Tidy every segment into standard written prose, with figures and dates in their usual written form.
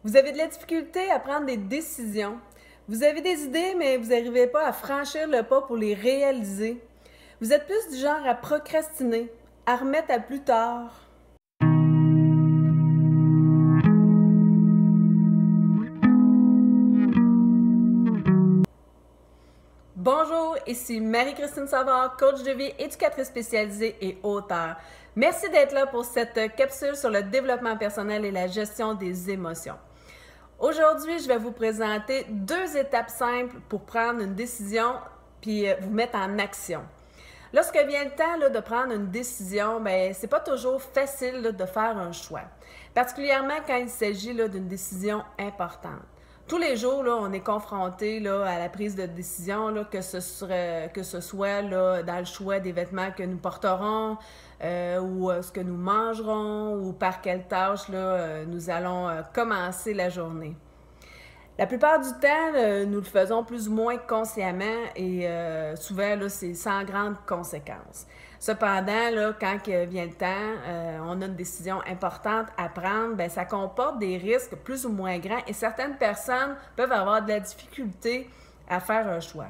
Vous avez de la difficulté à prendre des décisions. Vous avez des idées, mais vous n'arrivez pas à franchir le pas pour les réaliser. Vous êtes plus du genre à procrastiner, à remettre à plus tard. Bonjour, ici Marie-Christine Savard, coach de vie, éducatrice spécialisée et auteure. Merci d'être là pour cette capsule sur le développement personnel et la gestion des émotions. Aujourd'hui, je vais vous présenter 2 étapes simples pour prendre une décision puis vous mettre en action. Lorsque vient le temps de prendre une décision, c'est pas toujours facile de faire un choix, particulièrement quand il s'agit d'une décision importante. Tous les jours, on est confronté à la prise de décision, que ce soit dans le choix des vêtements que nous porterons, ou ce que nous mangerons, ou par quelle tâche nous allons commencer la journée. La plupart du temps, nous le faisons plus ou moins consciemment et souvent, c'est sans grandes conséquences. Cependant, quand vient le temps, on a une décision importante à prendre, ça comporte des risques plus ou moins grands et certaines personnes peuvent avoir de la difficulté à faire un choix.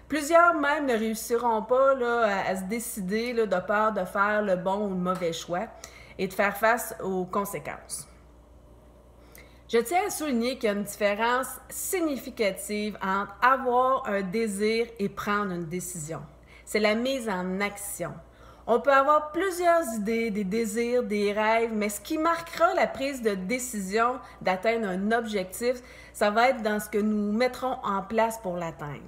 Plusieurs même ne réussiront pas à se décider de peur de faire le bon ou le mauvais choix et de faire face aux conséquences. Je tiens à souligner qu'il y a une différence significative entre avoir un désir et prendre une décision. C'est la mise en action. On peut avoir plusieurs idées, des désirs, des rêves, mais ce qui marquera la prise de décision d'atteindre un objectif, ça va être dans ce que nous mettrons en place pour l'atteindre.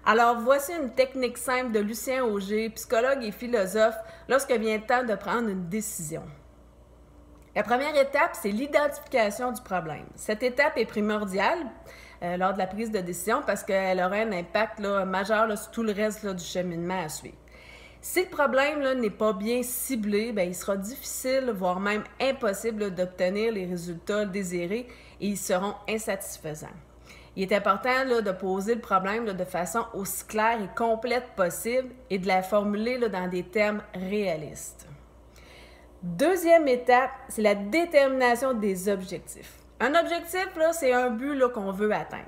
Alors, voici une technique simple de Lucien Auger, psychologue et philosophe, lorsque vient le temps de prendre une décision. La première étape, c'est l'identification du problème. Cette étape est primordiale lors de la prise de décision parce qu'elle aura un impact majeur sur tout le reste du cheminement à suivre. Si le problème n'est pas bien ciblé, il sera difficile, voire même impossible d'obtenir les résultats désirés et ils seront insatisfaisants. Il est important de poser le problème de façon aussi claire et complète possible et de la formuler dans des termes réalistes. Deuxième étape, c'est la détermination des objectifs. Un objectif, c'est un but qu'on veut atteindre.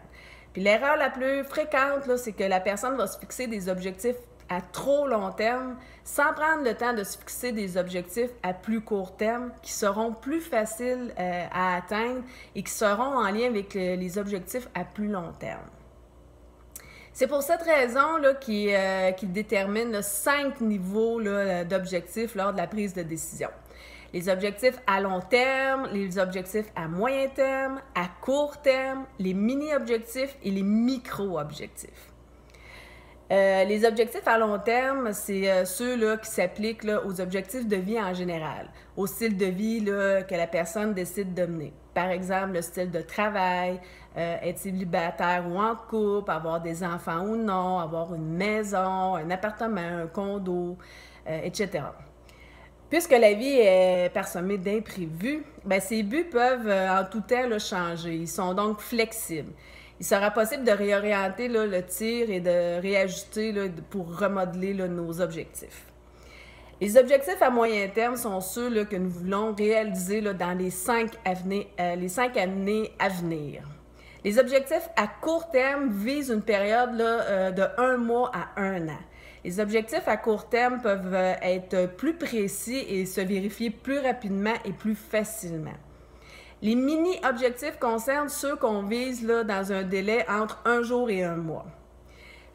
Puis l'erreur la plus fréquente, c'est que la personne va se fixer des objectifs à trop long terme sans prendre le temps de se fixer des objectifs à plus court terme qui seront plus faciles à atteindre et qui seront en lien avec les objectifs à plus long terme. C'est pour cette raison qu'il détermine 5 niveaux d'objectifs lors de la prise de décision. Les objectifs à long terme, les objectifs à moyen terme, à court terme, les mini-objectifs et les micro-objectifs. Les objectifs à long terme, c'est ceux qui s'appliquent aux objectifs de vie en général, au style de vie que la personne décide de mener. Par exemple, le style de travail, être célibataire ou en couple, avoir des enfants ou non, avoir une maison, un appartement, un condo, etc. Puisque la vie est parsemée d'imprévus, ces buts peuvent en tout temps changer. Ils sont donc flexibles. Il sera possible de réorienter le tir et de réajuster pour remodeler nos objectifs. Les objectifs à moyen terme sont ceux que nous voulons réaliser dans les 5 années à venir. Les objectifs à court terme visent une période de 1 mois à 1 an. Les objectifs à court terme peuvent être plus précis et se vérifier plus rapidement et plus facilement. Les mini-objectifs concernent ceux qu'on vise dans un délai entre 1 jour et 1 mois.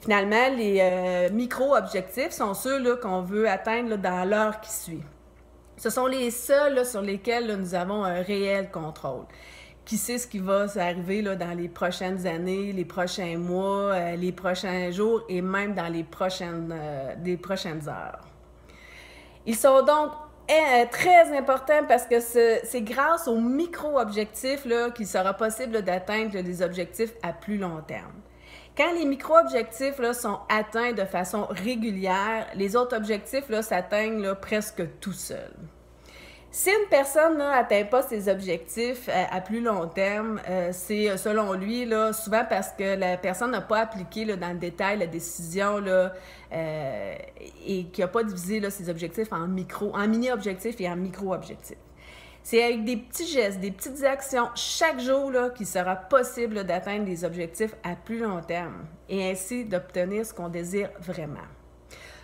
Finalement, les micro-objectifs sont ceux qu'on veut atteindre dans l'heure qui suit. Ce sont les seuls sur lesquels nous avons un réel contrôle. Qui sait ce qui va arriver dans les prochaines années, les prochains mois, les prochains jours et même dans les prochaines heures. Ils sont donc très importants parce que c'est grâce aux micro-objectifs qu'il sera possible d'atteindre des objectifs à plus long terme. Quand les micro-objectifs sont atteints de façon régulière, les autres objectifs s'atteignent presque tout seuls. Si une personne n'atteint pas ses objectifs à plus long terme, c'est selon lui souvent parce que la personne n'a pas appliqué dans le détail la décision et qui n'a pas divisé ses objectifs en mini-objectifs et en micro-objectifs. C'est avec des petits gestes, des petites actions chaque jour là, qu'il sera possible d'atteindre des objectifs à plus long terme et ainsi d'obtenir ce qu'on désire vraiment.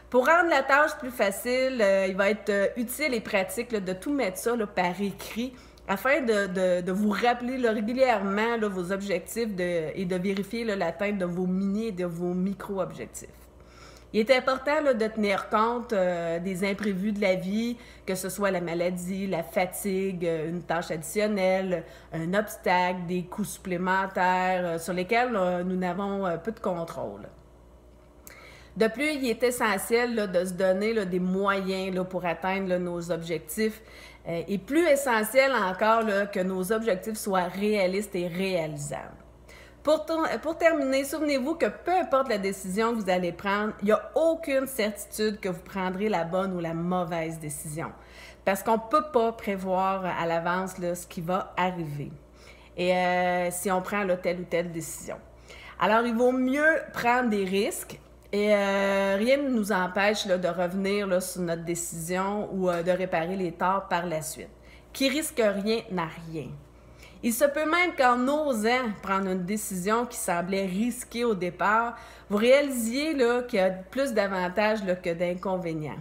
Pour rendre la tâche plus facile, il va être utile et pratique là, de tout mettre ça là, par écrit afin de vous rappeler là, régulièrement là, vos objectifs et de vérifier là, l'atteinte de vos mini et de vos micro-objectifs. Il est important là, de tenir compte des imprévus de la vie, que ce soit la maladie, la fatigue, une tâche additionnelle, un obstacle, des coûts supplémentaires sur lesquels nous n'avons peu de contrôle. De plus, il est essentiel là, de se donner là, des moyens là, pour atteindre là, nos objectifs et plus essentiel encore là, que nos objectifs soient réalistes et réalisables. Pour terminer, souvenez-vous que peu importe la décision que vous allez prendre, il n'y a aucune certitude que vous prendrez la bonne ou la mauvaise décision. Parce qu'on ne peut pas prévoir à l'avance là, ce qui va arriver. Et si on prend là, telle ou telle décision. Alors, il vaut mieux prendre des risques. Et rien ne nous empêche là, de revenir là, sur notre décision ou de réparer les torts par la suite. Qui risque rien n'a rien. Il se peut même qu'en osant prendre une décision qui semblait risquée au départ, vous réalisiez là, qu'il y a plus d'avantages là, que d'inconvénients.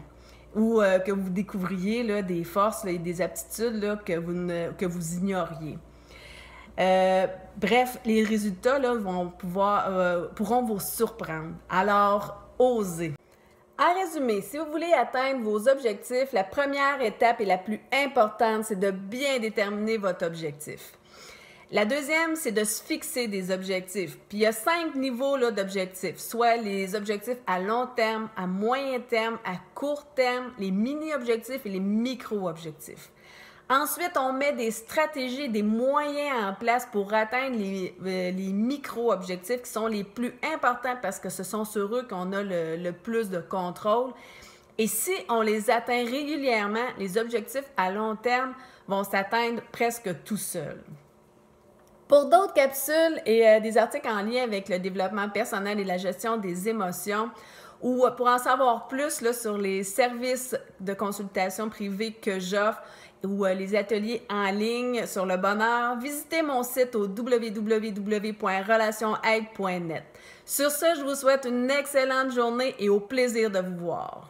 Ou que vous découvriez là, des forces là, et des aptitudes là, que vous ignoriez. Bref, les résultats là, pourront vous surprendre. Alors, osez. En résumé, si vous voulez atteindre vos objectifs, la première étape et la plus importante, c'est de bien déterminer votre objectif. La deuxième, c'est de se fixer des objectifs. Puis il y a 5 niveaux là, d'objectifs, soit les objectifs à long terme, à moyen terme, à court terme, les mini-objectifs et les micro-objectifs. Ensuite, on met des stratégies, des moyens en place pour atteindre les micro-objectifs qui sont les plus importants parce que ce sont sur eux qu'on a le plus de contrôle. Et si on les atteint régulièrement, les objectifs à long terme vont s'atteindre presque tout seuls. Pour d'autres capsules et des articles en lien avec le développement personnel et la gestion des émotions, ou pour en savoir plus là, sur les services de consultation privée que j'offre ou les ateliers en ligne sur le bonheur, visitez mon site au www.relationaide.net. Sur ce, je vous souhaite une excellente journée et au plaisir de vous voir.